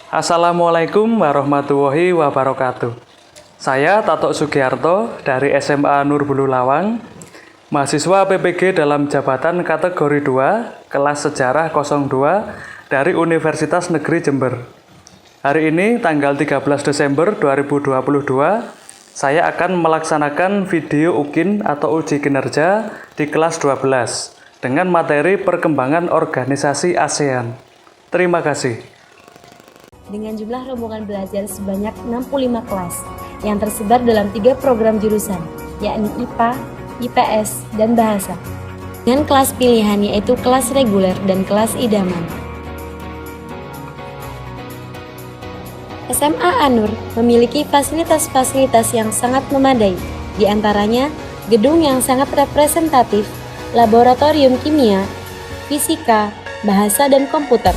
Assalamualaikum warahmatullahi wabarakatuh. Saya Tato Sugiarto dari SMA Nur Bulu Lawang, mahasiswa PPG dalam jabatan kategori 2, kelas Sejarah 02 dari Universitas Negeri Jember. Hari ini tanggal 13 Desember 2022, saya akan melaksanakan video UKIN atau uji kinerja di kelas 12 dengan materi perkembangan organisasi ASEAN. Terima kasih. Dengan jumlah rombongan belajar sebanyak 65 kelas yang tersebar dalam 3 program jurusan, yakni IPA, IPS, dan Bahasa. Dengan kelas pilihan yaitu kelas reguler dan kelas idaman. SMA Anur memiliki fasilitas-fasilitas yang sangat memadai, di antaranya gedung yang sangat representatif, laboratorium kimia, fisika, bahasa, dan komputer.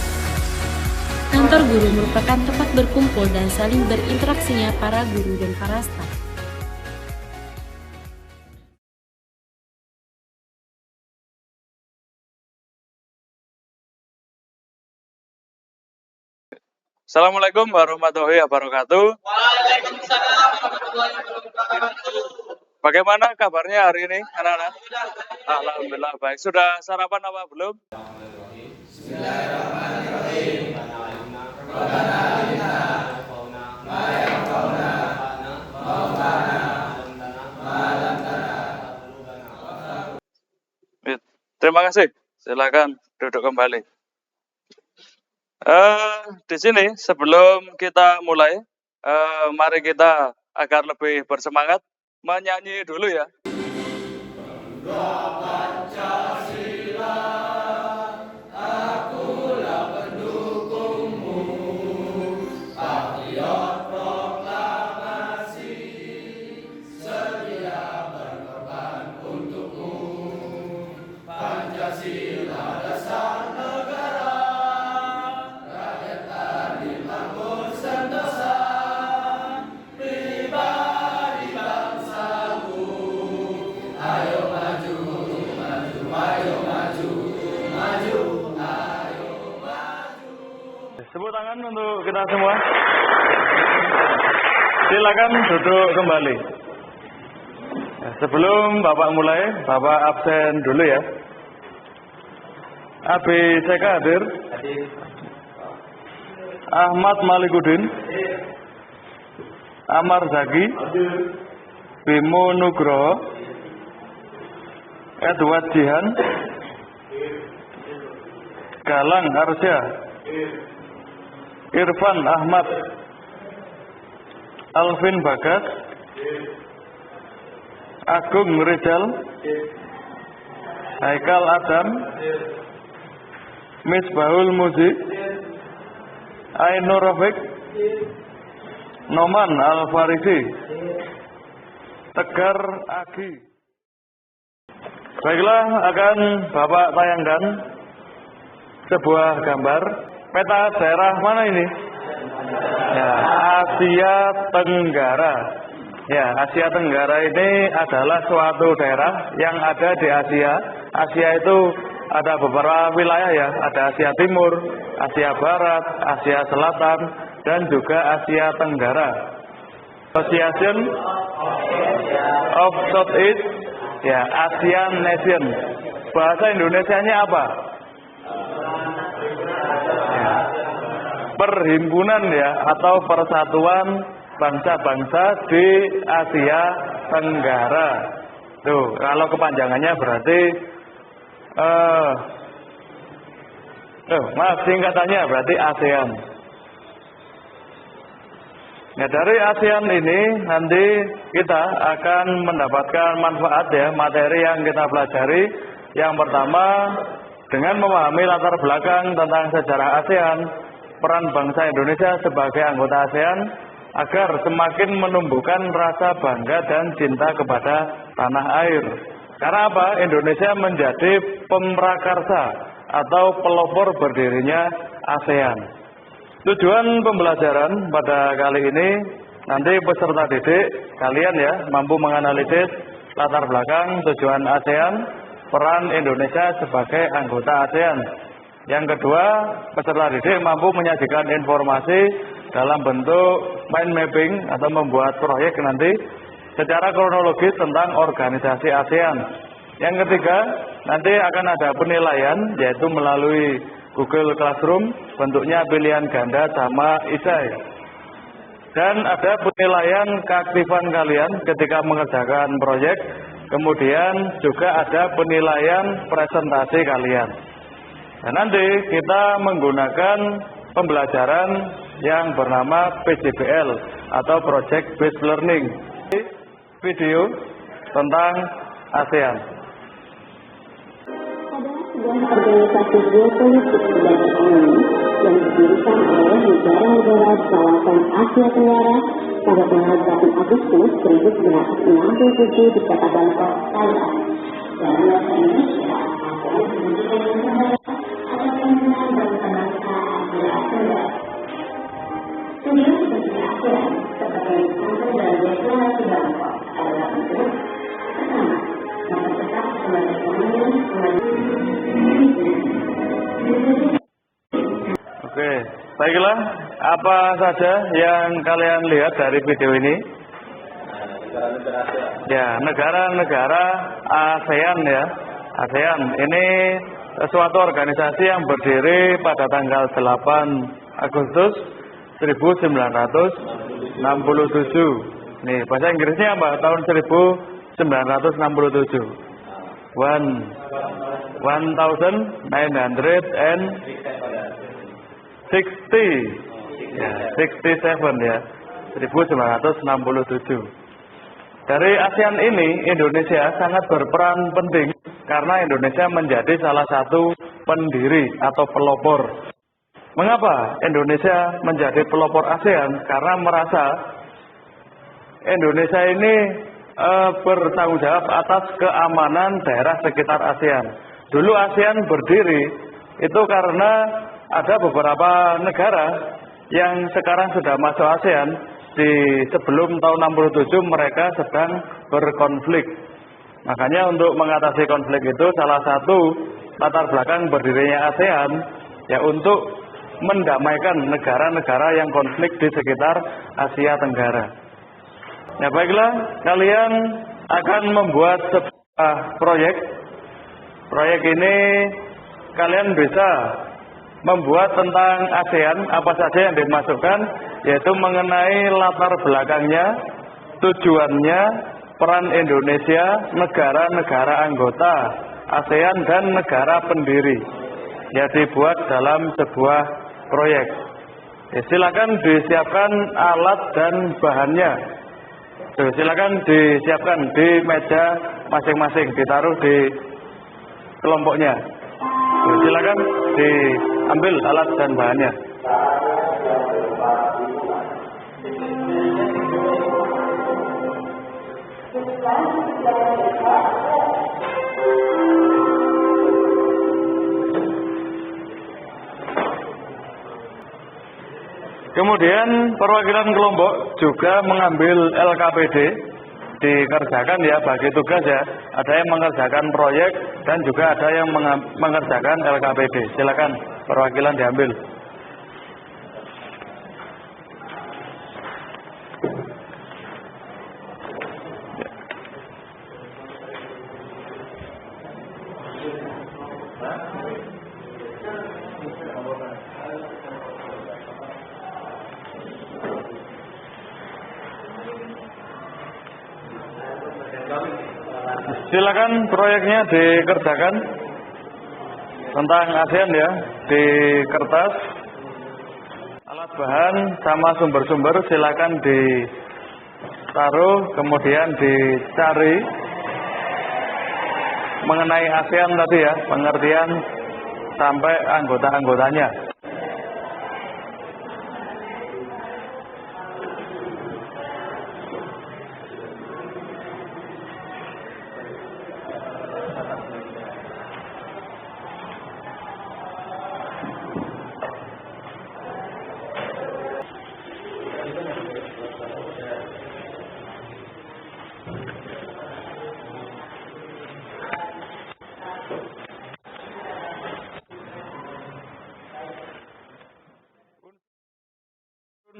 Kantor guru merupakan tempat berkumpul dan saling berinteraksinya para guru dan para staf. Assalamualaikum warahmatullahi wabarakatuh. Waalaikumsalam warahmatullahi wabarakatuh. Bagaimana kabarnya hari ini, anak-anak? Alhamdulillah baik. Sudah sarapan apa belum? Bismillahirrahmanirrahim. Terima kasih. Silakan duduk kembali. Di sini sebelum kita mulai, mari kita agar lebih bersemangat menyanyi dulu ya. Tepuk tangan untuk kita semua. Silakan duduk kembali. Sebelum Bapak mulai, Bapak absen dulu ya. Abi Seka hadir. Ahmad Malikudin. Amar Zaki. Bimo Nugroho. Edward Jihan. Galang Arsya. Irfan Ahmad. Alvin Bagas. Agung Rizal. Haikal Adam. Misbahul Muzi. Ainur Rafiq. Noman Al-Farisi. Tegar Agi. Baiklah, akan Bapak tayangkan sebuah gambar peta daerah mana ini? Ya, Asia Tenggara. Ya, Asia Tenggara ini adalah suatu daerah yang ada di Asia. Asia itu ada beberapa wilayah ya, ada Asia Timur, Asia Barat, Asia Selatan, dan juga Asia Tenggara. Association of Southeast, ya, ASEAN Nation. Bahasa Indonesianya apa? Ya, perhimpunan ya, atau persatuan bangsa-bangsa di Asia Tenggara. Tuh, kalau kepanjangannya berarti singkatannya berarti ASEAN. Nah, dari ASEAN ini nanti kita akan mendapatkan manfaat ya, materi yang kita pelajari. Yang pertama, dengan memahami latar belakang tentang sejarah ASEAN, peran bangsa Indonesia sebagai anggota ASEAN agar semakin menumbuhkan rasa bangga dan cinta kepada tanah air. Karena apa? Indonesia menjadi pemrakarsa atau pelopor berdirinya ASEAN. Tujuan pembelajaran pada kali ini, nanti peserta didik kalian ya mampu menganalisis latar belakang tujuan ASEAN, peran Indonesia sebagai anggota ASEAN. Yang kedua, peserta didik mampu menyajikan informasi dalam bentuk mind mapping atau membuat proyek nanti secara kronologis tentang organisasi ASEAN. Yang ketiga, nanti akan ada penilaian yaitu melalui Google Classroom, bentuknya pilihan ganda sama esai. Dan ada penilaian keaktifan kalian ketika mengerjakan proyek, kemudian juga ada penilaian presentasi kalian. Dan nanti kita menggunakan pembelajaran yang bernama PJBL atau Project Based Learning. Video tentang ASEAN. Sebuah organisasi geopolitik dan ekonomi yang didirikan oleh negara-negara kawasan Asia Tenggara pada tanggal 1 Agustus 1967 di kota Bangkok, Thailand. Dari Indonesia, ASEAN menjadi negara atau pimpinan bangsa-bangsa Asia Tenggara. Tujuan bagi ASEAN sebagai kantor dari deklarasi Bangkok adalah untuk pertama, mempercepat kembali ekonomi Oke, baiklah. Apa saja yang kalian lihat dari video ini? Ya, negara-negara ASEAN ya. ASEAN ini suatu organisasi yang berdiri pada tanggal 8 Agustus 1967. Nih, bahasa Inggrisnya apa? Tahun 1967. 1960 ya, 67 ya, 1967. Dari ASEAN ini Indonesia sangat berperan penting karena Indonesia menjadi salah satu pendiri atau pelopor. Mengapa Indonesia menjadi pelopor ASEAN? Karena merasa Indonesia ini bertanggung jawab atas keamanan daerah sekitar ASEAN. Dulu ASEAN berdiri itu karena ada beberapa negara yang sekarang sudah masuk ASEAN. Di sebelum tahun 67 mereka sedang berkonflik. Makanya untuk mengatasi konflik itu salah satu latar belakang berdirinya ASEAN ya untuk mendamaikan negara-negara yang konflik di sekitar Asia Tenggara. Ya baiklah, kalian akan membuat sebuah proyek. Proyek ini kalian bisa membuat tentang ASEAN, apa saja yang dimasukkan, yaitu mengenai latar belakangnya, tujuannya, peran Indonesia, negara-negara anggota ASEAN dan negara pendiri. Ya dibuat dalam sebuah proyek. Ya, silakan disiapkan alat dan bahannya. Silakan disiapkan di meja masing-masing, ditaruh di kelompoknya. Silakan diambil alat dan bahannya. Kemudian perwakilan kelompok juga mengambil LKPD, dikerjakan ya, bagi tugas ya. Ada yang mengerjakan proyek dan juga ada yang mengerjakan LKPD. Silakan perwakilan diambil. Silakan proyeknya dikerjakan tentang ASEAN ya, di kertas, alat bahan sama sumber-sumber silakan ditaruh, kemudian dicari mengenai ASEAN tadi ya, pengertian sampai anggota-anggotanya.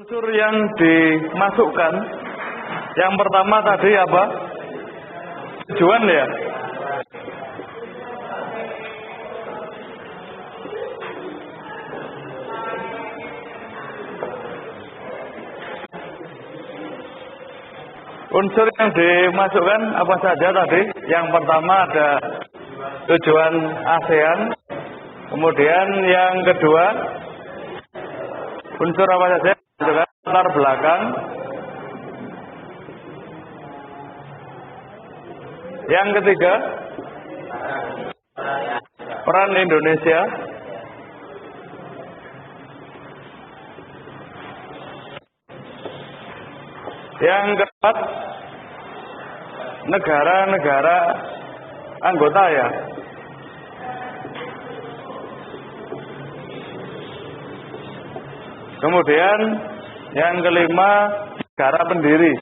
Unsur yang dimasukkan, yang pertama tadi apa? Tujuan ya. Unsur yang dimasukkan apa saja tadi? Yang pertama ada tujuan ASEAN. Kemudian yang kedua, unsur apa saja? Juga latar belakang. Yang ketiga, peran Indonesia. Yang keempat, negara-negara anggota ya. Kemudian yang kelima, negara pendiri.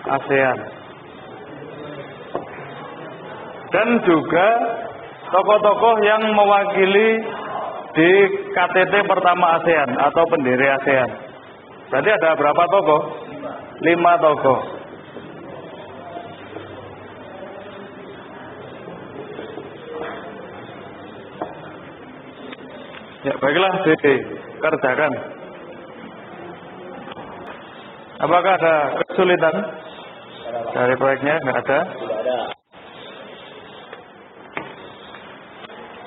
ASEAN. Dan juga tokoh-tokoh yang mewakili di KTT pertama ASEAN atau pendiri ASEAN. Berarti ada berapa tokoh? 5 tokoh. Ya, baiklah, dikerjakan. Apakah ada kesulitan dari proyeknya? Enggak ada.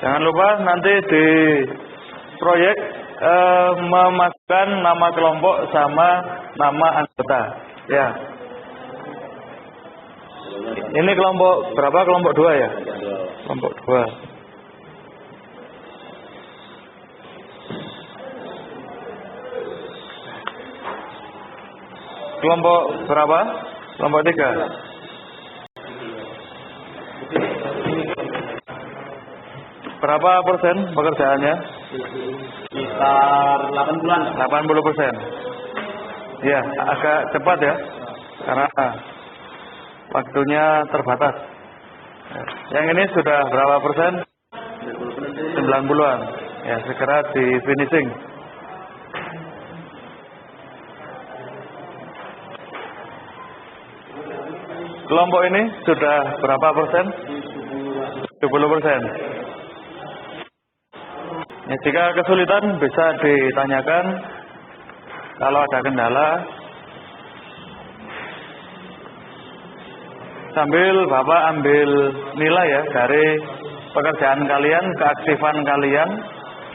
Jangan lupa nanti di proyek memasukkan nama kelompok sama nama anggota. Ya. Ini kelompok berapa? Kelompok 2 ya? Kelompok 2. Kelompok berapa? Kelompok 3. Berapa persen pekerjaannya? Sekitar 80-an. 80%. Ya, agak cepat ya. Karena waktunya terbatas. Yang ini sudah berapa persen? 90-an. Ya, segera di finishing. Kelompok ini sudah berapa persen? 70%. Ya, jika kesulitan bisa ditanyakan. Kalau ada kendala, sambil Bapak ambil nilai ya dari pekerjaan kalian, keaktifan kalian,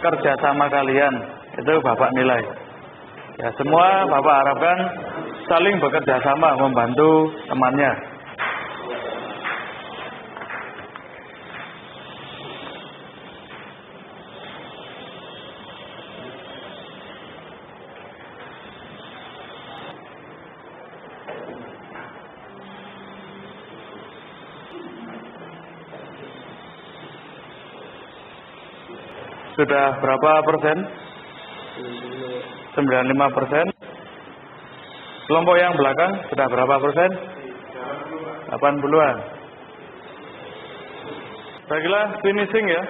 kerjasama kalian. Itu Bapak nilai. Ya, semua Bapak harapkan saling bekerja sama membantu temannya. Sudah berapa persen? 95%. Kelompok yang belakang sudah berapa persen? 80-an. Baiklah, finishing ya.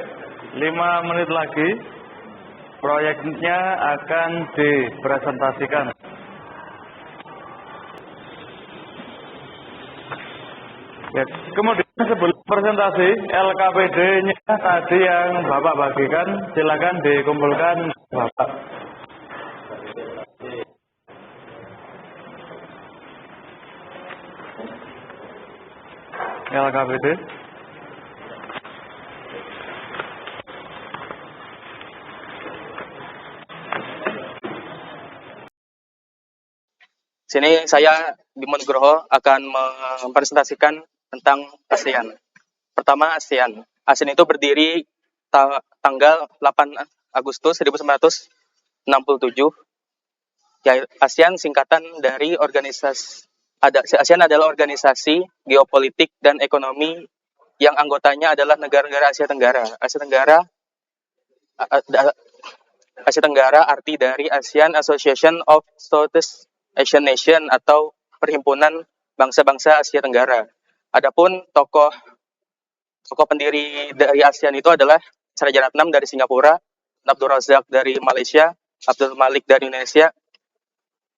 5 menit lagi proyeknya akan dipresentasikan. Ya, kemudian sebelum presentasi LKPD-nya tadi yang Bapak bagikan, silakan dikumpulkan Bapak. LKPD. Sini saya Bimo Nugroho akan mempresentasikan tentang ASEAN. Pertama, ASEAN. ASEAN itu berdiri tanggal 8 Agustus 1967. Ya, ASEAN singkatan dari ASEAN adalah organisasi geopolitik dan ekonomi yang anggotanya adalah negara-negara Asia Tenggara. Asia Tenggara arti dari ASEAN Association of Southeast Asian Nation atau Perhimpunan Bangsa-Bangsa Asia Tenggara. Adapun tokoh pendiri dari ASEAN itu adalah Raja Ratnam dari Singapura, Abdul Razak dari Malaysia, Abdul Malik dari Indonesia,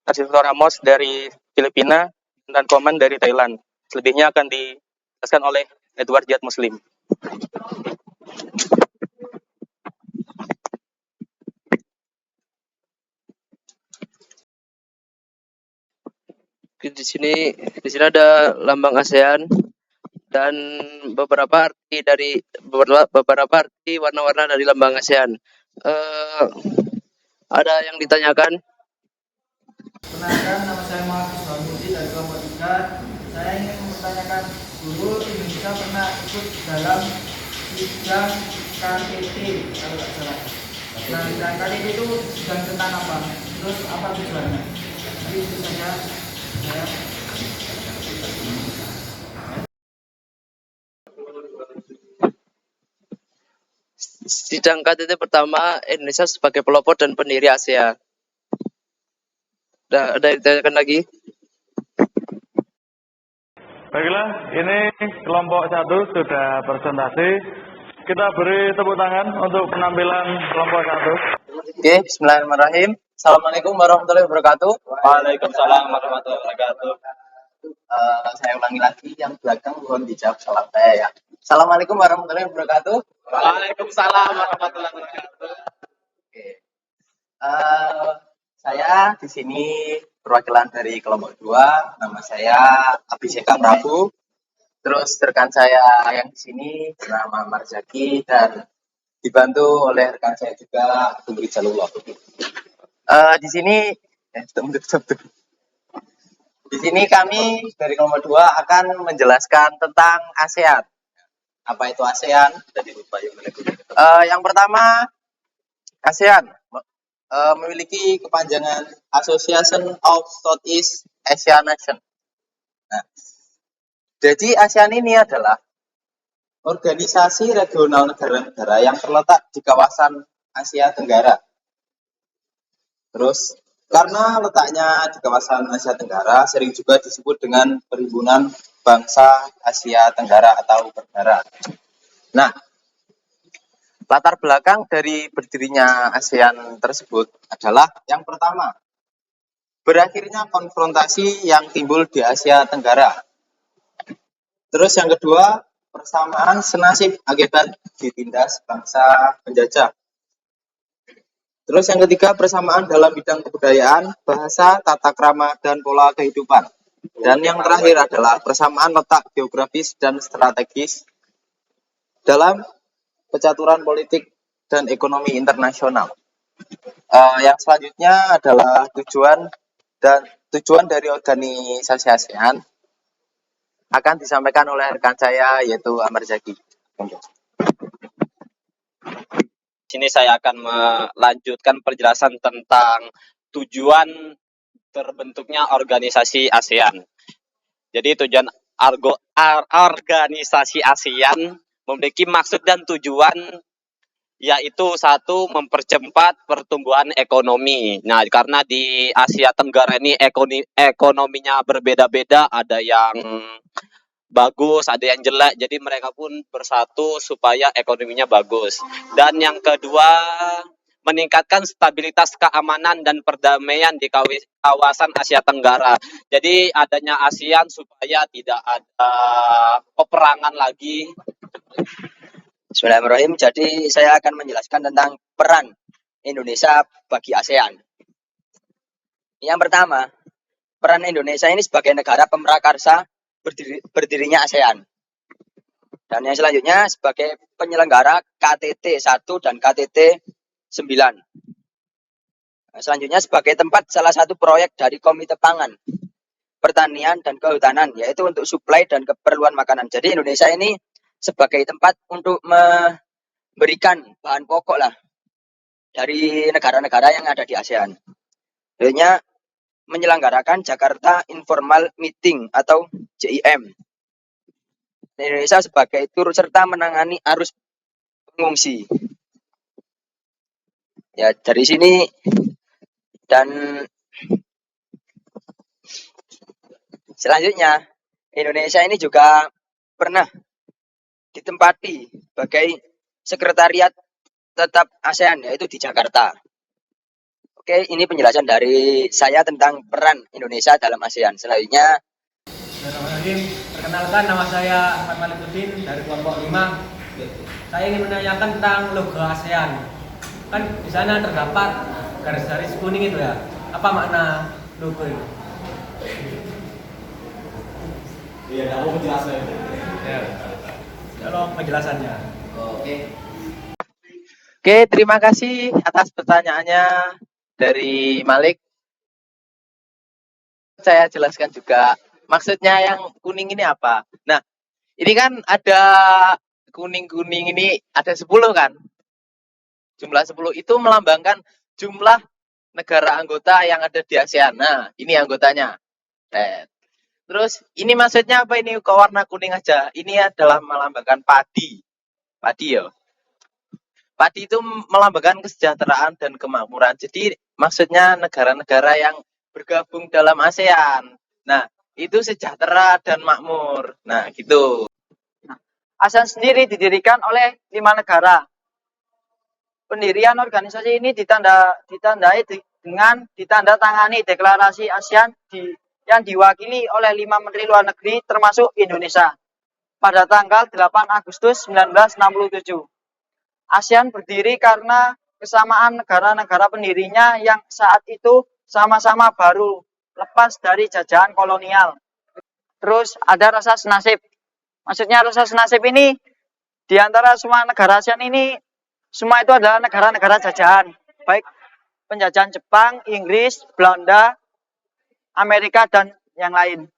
Narcissus Ramos dari Filipina, dan Koman dari Thailand. Selebihnya akan dijelaskan oleh Edward Jihad Muslim. Di sini ada lambang ASEAN dan beberapa arti warna-warna dari lambang ASEAN. Ada yang ditanyakan? Perkenalkan, nama saya Muhammad Iswamuddin dari kelompok 3. Saya ingin mempertanyakan dulu Indonesia pernah ikut dalam sidang KTT kalau tidak salah. Nah, sidang KTT itu sidang tentang apa? Terus apa tujuannya? Jadi itu saja saya. Sidang KTT pertama, Indonesia sebagai pelopor dan pendiri ASEAN. Ada yang ditanyakan lagi? Baiklah, ini kelompok 1 sudah presentasi. Kita beri tepuk tangan untuk penampilan kelompok 1. Oke, bismillahirrahmanirrahim. Assalamualaikum warahmatullahi wabarakatuh. Waalaikumsalam warahmatullahi wabarakatuh. Saya ulangi lagi, yang belakang mohon dijawab salam saya ya. Assalamualaikum warahmatullahi wabarakatuh. Waalaikumsalam warahmatullahi wabarakatuh. Oke. Saya di sini perwakilan dari kelompok 2. Nama saya Abhiseka Prabu. Terus rekan saya yang di sini bernama Marzaki dan dibantu oleh rekan saya juga Tunggu Jalullah. Di sini di sini kami dari kelompok 2 akan menjelaskan tentang ASEAN. Apa itu ASEAN? Yang pertama, ASEAN memiliki kepanjangan Association of Southeast Asian Nations. Nah, jadi ASEAN ini adalah organisasi regional negara-negara yang terletak di kawasan Asia Tenggara. Terus, karena letaknya di kawasan Asia Tenggara, sering juga disebut dengan Perhimpunan Bangsa Asia Tenggara atau Pergara. Nah, latar belakang dari berdirinya ASEAN tersebut adalah yang pertama, berakhirnya konfrontasi yang timbul di Asia Tenggara. Terus yang kedua, persamaan senasib akibat ditindas bangsa penjajah. Terus yang ketiga, persamaan dalam bidang kebudayaan, bahasa, tata krama, dan pola kehidupan. Dan yang terakhir adalah persamaan letak geografis dan strategis dalam pencaturan politik dan ekonomi internasional. Yang selanjutnya adalah tujuan dari organisasi ASEAN akan disampaikan oleh rekan saya yaitu Amar Zaki. Sini saya akan melanjutkan penjelasan tentang tujuan terbentuknya organisasi ASEAN. Jadi tujuan organisasi ASEAN memiliki maksud dan tujuan yaitu satu, mempercepat pertumbuhan ekonomi. Nah, karena di Asia Tenggara ini ekonominya berbeda-beda, ada yang bagus, ada yang jelek. Jadi mereka pun bersatu supaya ekonominya bagus. Dan yang kedua, meningkatkan stabilitas keamanan dan perdamaian di kawasan Asia Tenggara. Jadi adanya ASEAN supaya tidak ada peperangan lagi. Bismillahirrahmanirrahim. Jadi saya akan menjelaskan tentang peran Indonesia bagi ASEAN. Yang pertama, peran Indonesia ini sebagai negara pemrakarsa berdirinya ASEAN. Dan yang selanjutnya sebagai penyelenggara KTT 1 dan KTT 9. Selanjutnya sebagai tempat salah satu proyek dari Komite Pangan, Pertanian dan Kehutanan, yaitu untuk suplai dan keperluan makanan. Jadi Indonesia ini sebagai tempat untuk memberikan bahan pokok lah dari negara-negara yang ada di ASEAN. Selanjutnya menyelenggarakan Jakarta Informal Meeting atau JIM. Indonesia sebagai turut serta menangani arus pengungsi. Ya, dari sini dan selanjutnya Indonesia ini juga pernah ditempati sebagai sekretariat tetap ASEAN, yaitu di Jakarta. Oke, ini penjelasan dari saya tentang peran Indonesia dalam ASEAN. Selanjutnya, Bismillahirrahmanirrahim. Perkenalkan, nama saya Ahmad Malikuddin dari kelompok 5. Saya ingin menanyakan tentang logo ASEAN. Kan di sana terdapat garis-garis kuning itu ya. Apa makna logo itu? Iya, aku menjelaskan itu. Ya. Kalau penjelasannya. Oke, terima kasih atas pertanyaannya dari Malik. Saya jelaskan juga maksudnya yang kuning ini apa. Nah, ini kan ada kuning-kuning ini ada 10 kan. Jumlah 10 itu melambangkan jumlah negara anggota yang ada di ASEAN. Nah, ini anggotanya. Terus ini maksudnya apa ini kok warna kuning aja? Ini adalah melambangkan padi. Padi ya. Padi itu melambangkan kesejahteraan dan kemakmuran. Jadi maksudnya negara-negara yang bergabung dalam ASEAN. Nah, itu sejahtera dan makmur. Nah, gitu. ASEAN sendiri didirikan oleh 5 negara. Pendirian organisasi ini ditandai dengan ditandatangani deklarasi ASEAN yang diwakili oleh 5 menteri luar negeri termasuk Indonesia pada tanggal 8 Agustus 1967. ASEAN berdiri karena kesamaan negara-negara pendirinya yang saat itu sama-sama baru lepas dari jajahan kolonial. Terus ada rasa senasib. Maksudnya rasa senasib ini di antara semua negara ASEAN ini semua itu adalah negara-negara jajahan, baik penjajahan Jepang, Inggris, Belanda, Amerika dan yang lain.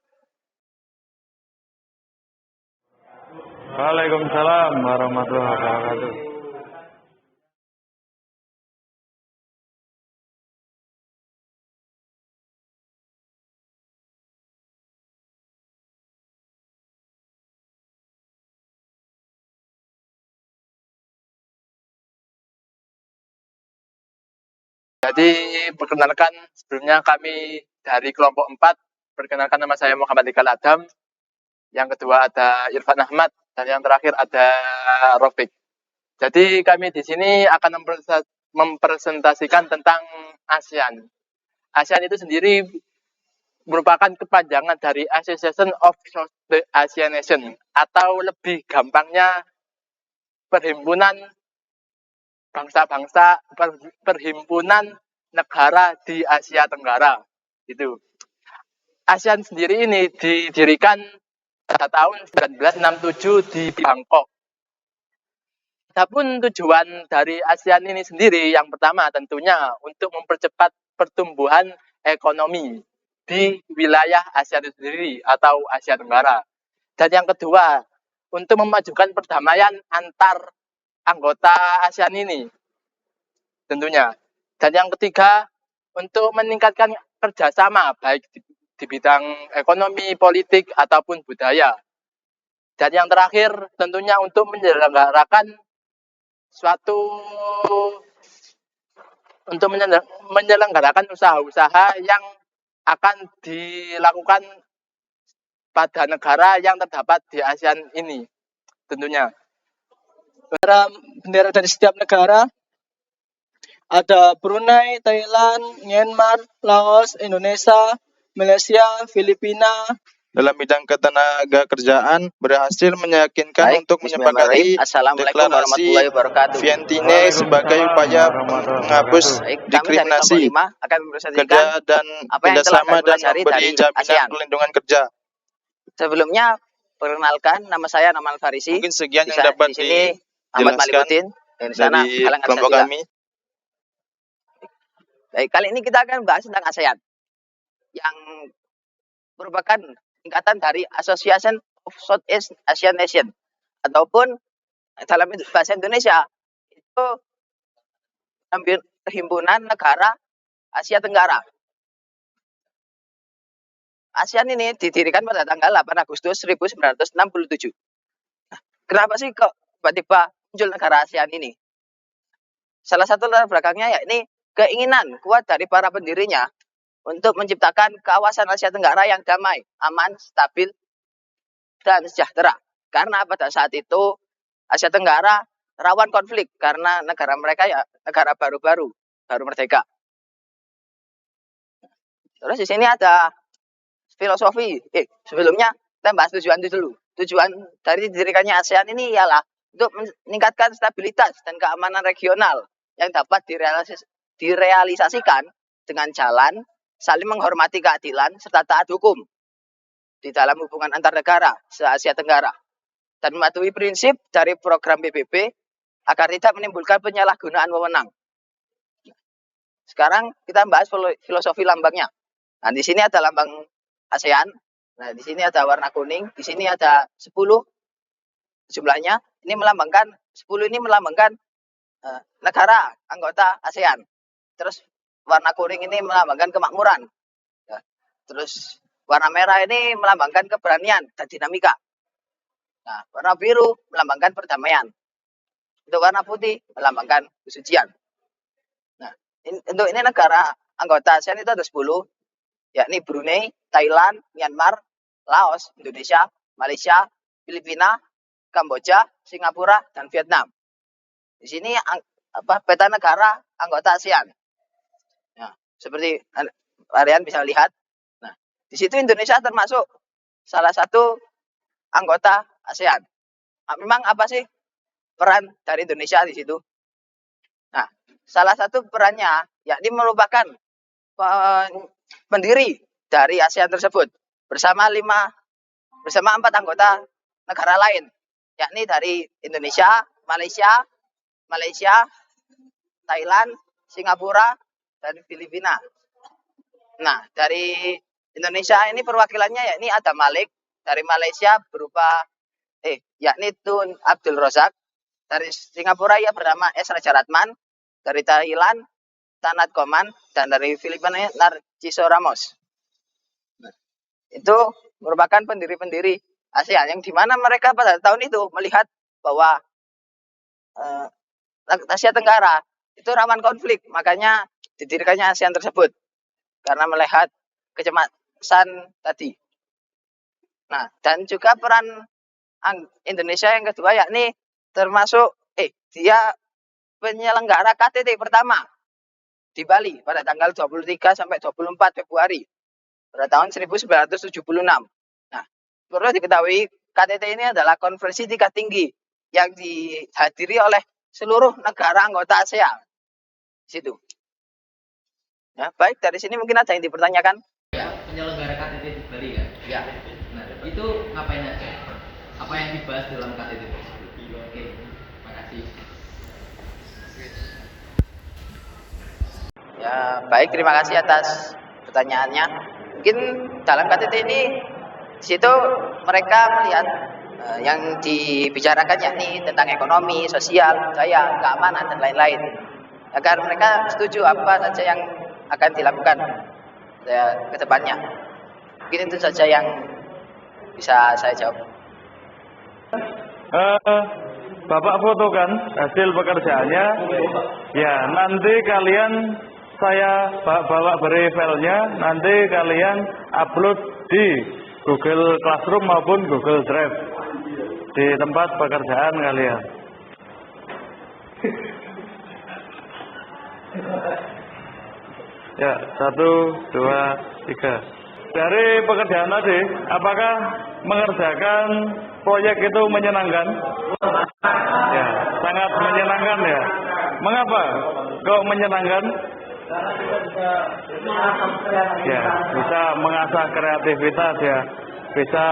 Waalaikumsalam warahmatullahi wabarakatuh. Jadi perkenalkan sebelumnya kami dari kelompok 4. Perkenalkan nama saya Muhammad Ikal Adam. Yang kedua ada Irfan Ahmad dan yang terakhir ada Rofik. Jadi kami di sini akan mempresentasikan tentang ASEAN. ASEAN itu sendiri merupakan kepanjangan dari Association of the Asian Nations atau lebih gampangnya perhimpunan bangsa-bangsa, perhimpunan negara di Asia Tenggara. Itu. ASEAN sendiri ini didirikan pada tahun 1967 di Bangkok. Adapun tujuan dari ASEAN ini sendiri yang pertama tentunya untuk mempercepat pertumbuhan ekonomi di wilayah ASEAN itu sendiri atau Asia Tenggara. Dan yang kedua, untuk memajukan perdamaian antar anggota ASEAN ini tentunya. Dan yang ketiga, untuk meningkatkan kerjasama baik di bidang ekonomi, politik, ataupun budaya. Dan yang terakhir, tentunya untuk menyelenggarakan menyelenggarakan usaha-usaha yang akan dilakukan pada negara yang terdapat di ASEAN ini tentunya. Bendera dari setiap negara ada Brunei, Thailand, Myanmar, Laos, Indonesia, Malaysia, Filipina. Dalam bidang ketenaga kerjaan berhasil meyakinkan untuk menyepakati deklarasi Vientiane sebagai upaya menghapus diskriminasi kerja dan kerjasama dan memberi jaminan perlindungan kerja. Sebelumnya, perkenalkan nama saya Namal Farisi. Mungkin sekian yang dapat dijelaskan dari kelompok kami. Baik, kali ini kita akan bahas tentang ASEAN yang merupakan tingkatan dari Association of Southeast Asian Nations ataupun dalam bahasa Indonesia itu perhimpunan negara Asia Tenggara. ASEAN ini didirikan pada tanggal 8 Agustus 1967. Kenapa sih kok tiba-tiba muncul negara ASEAN ini? Salah satu latar belakangnya yakni keinginan kuat dari para pendirinya untuk menciptakan kawasan Asia Tenggara yang damai, aman, stabil, dan sejahtera. Karena pada saat itu Asia Tenggara rawan konflik karena negara mereka ya negara baru merdeka. Terus di sini ada filosofi. Sebelumnya kita bahas tujuan itu dulu. Tujuan dari didirikannya ASEAN ini ialah untuk meningkatkan stabilitas dan keamanan regional yang dapat direalisasikan dengan jalan saling menghormati keadilan serta taat hukum di dalam hubungan antar negara se-Asia Tenggara dan mematuhi prinsip dari program PBB agar tidak menimbulkan penyalahgunaan wewenang. Sekarang kita bahas filosofi lambangnya. Nah, di sini ada lambang ASEAN. Nah, di sini ada warna kuning, di sini ada 10 jumlahnya. Ini melambangkan 10 ini melambangkan negara anggota ASEAN. Terus warna kuning ini melambangkan kemakmuran. Terus warna merah ini melambangkan keberanian dan dinamika. Nah, warna biru melambangkan perdamaian. Untuk warna putih melambangkan kesucian. Nah, untuk ini negara anggota ASEAN itu ada 10, yakni Brunei, Thailand, Myanmar, Laos, Indonesia, Malaysia, Filipina, Kamboja, Singapura, dan Vietnam. Di sini peta negara anggota ASEAN. Nah, seperti kalian bisa lihat. Nah, di situ Indonesia termasuk salah satu anggota ASEAN. Nah, memang apa sih peran dari Indonesia di situ? Nah, salah satu perannya yakni merupakan pendiri dari ASEAN tersebut bersama 4 anggota negara lain, yakni dari Indonesia, Malaysia, Thailand, Singapura, dan Filipina. Nah, dari Indonesia ini perwakilannya yakni ada Malik, dari Malaysia berupa yakni Tun Abdul Razak, dari Singapura ia bernama S. Raja Ratman, dari Thailand Tanat Koman, dan dari Filipina Narciso Ramos. Nah, itu merupakan pendiri-pendiri ASEAN yang dimana mereka pada tahun itu melihat bahwa Asia Tenggara itu rawan konflik, makanya didirikannya ASEAN tersebut karena melihat kecemasan tadi. Nah, dan juga peran Indonesia yang kedua yakni termasuk dia penyelenggara KTT pertama di Bali pada tanggal 23 sampai 24 Februari pada tahun 1976. Nah, perlu diketahui KTT ini adalah konferensi tingkat tinggi yang dihadiri oleh seluruh negara anggota ASEAN. Di situ. Ya, baik, dari sini mungkin ada yang dipertanyakan. Ya, penyelenggara KTT di Bali kan? Ya. Nah, itu ngapain aja? Apa yang dibahas dalam KTT tersebut? Oke, makasih. Ya, baik, terima kasih atas pertanyaannya. Mungkin dalam KTT ini di situ mereka melihat yang dibicarakan yakni tentang ekonomi, sosial, budaya, keamanan, dan lain-lain. Agar mereka setuju apa saja yang akan dilakukan ke depannya. Mungkin itu saja yang bisa saya jawab. Bapak fotokan hasil pekerjaannya. Ya, nanti kalian saya bawa beri filenya, nanti kalian upload di Google Classroom maupun Google Drive di tempat pekerjaan kalian. Ya, 1, 2, 3. Dari pekerjaan tadi, apakah mengerjakan proyek itu menyenangkan? Ya, sangat menyenangkan ya. Mengapa kok menyenangkan? Ya, bisa mengasah kreativitas ya, bisa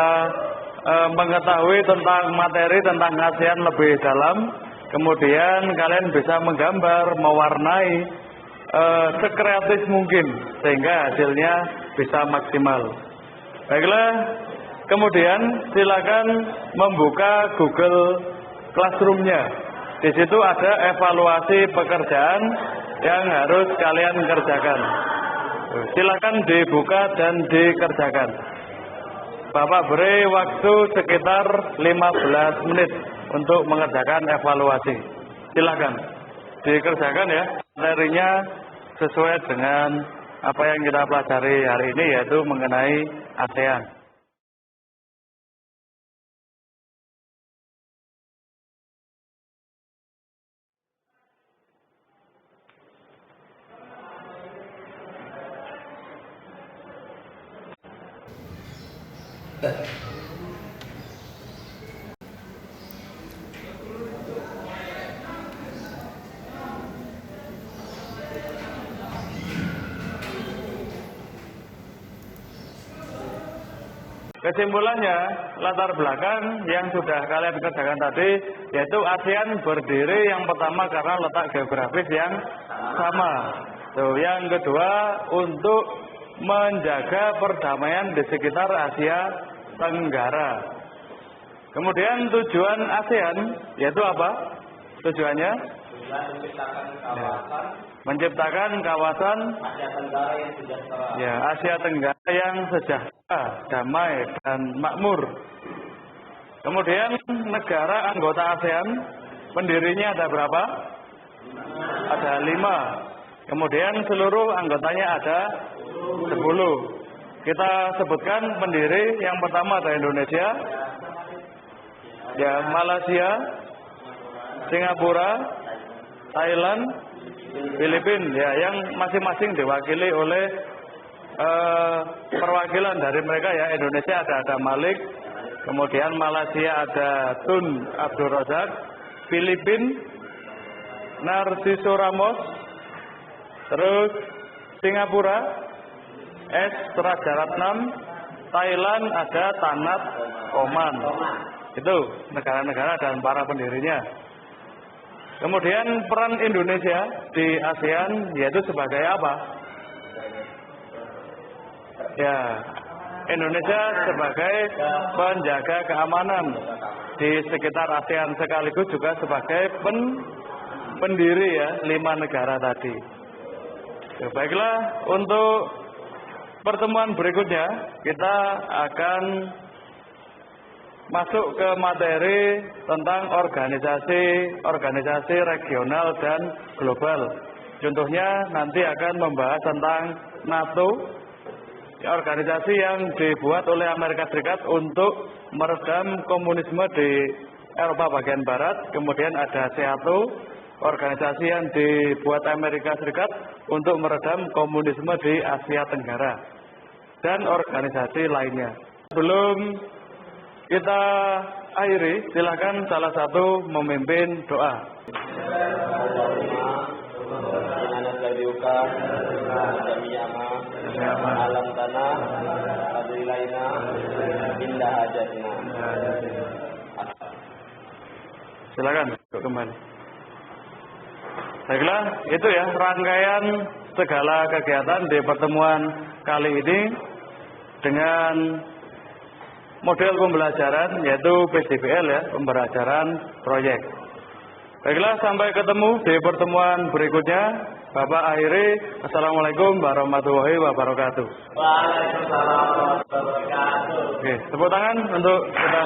mengetahui tentang materi tentang ASEAN lebih dalam, kemudian kalian bisa menggambar, mewarnai sekreatif mungkin sehingga hasilnya bisa maksimal. Baiklah, kemudian silakan membuka Google Classroom-nya. Di situ ada evaluasi pekerjaan yang harus kalian kerjakan. Silakan dibuka dan dikerjakan. Bapak beri waktu sekitar 15 menit untuk mengerjakan evaluasi. Silakan dikerjakan ya. Materinya sesuai dengan apa yang kita pelajari hari ini, yaitu mengenai ASEAN. Kesimpulannya, latar belakang yang sudah kalian kerjakan tadi, yaitu ASEAN berdiri yang pertama karena letak geografis yang sama. Tuh, yang kedua, untuk menjaga perdamaian di sekitar Asia Tenggara. Kemudian tujuan ASEAN, yaitu apa? Tujuannya? Menciptakan kawasan Asia Tenggara yang sejahtera, damai, dan makmur. Kemudian negara anggota ASEAN, pendirinya ada berapa? Ada 5. Kemudian seluruh anggotanya ada 10. Kita sebutkan pendiri yang pertama ada Indonesia, Malaysia, Singapura, Thailand, Filipina, yang masing-masing diwakili oleh perwakilan dari mereka ya. Indonesia ada Malik, kemudian Malaysia ada Tun Abdul Razak, Filipina Narciso Ramos, terus Singapura S. Rajaratnam, Thailand ada Tanat Oman. Itu negara-negara dan para pendirinya. Kemudian peran Indonesia di ASEAN yaitu sebagai apa? Ya, Indonesia sebagai penjaga keamanan di sekitar ASEAN, sekaligus juga sebagai pendiri ya 5 negara tadi. Ya, baiklah, untuk pertemuan berikutnya kita akan masuk ke materi tentang organisasi regional dan global. Contohnya nanti akan membahas tentang NATO, organisasi yang dibuat oleh Amerika Serikat untuk meredam komunisme di Eropa bagian barat. Kemudian ada SEATO, organisasi yang dibuat Amerika Serikat untuk meredam komunisme di Asia Tenggara, dan organisasi lainnya. Sebelum kita akhiri, silakan salah satu memimpin doa. Alam tanah, adrilaina, indah hajatna. Silakan kembali. Baiklah, itu ya rangkaian segala kegiatan di pertemuan kali ini dengan model pembelajaran yaitu PDPL ya, pembelajaran proyek. Baiklah, sampai ketemu di pertemuan berikutnya. Bapak akhiri, Assalamualaikum warahmatullahi wabarakatuh. Waalaikumsalam warahmatullahi wabarakatuh. Oke, tepuk tangan untuk kita.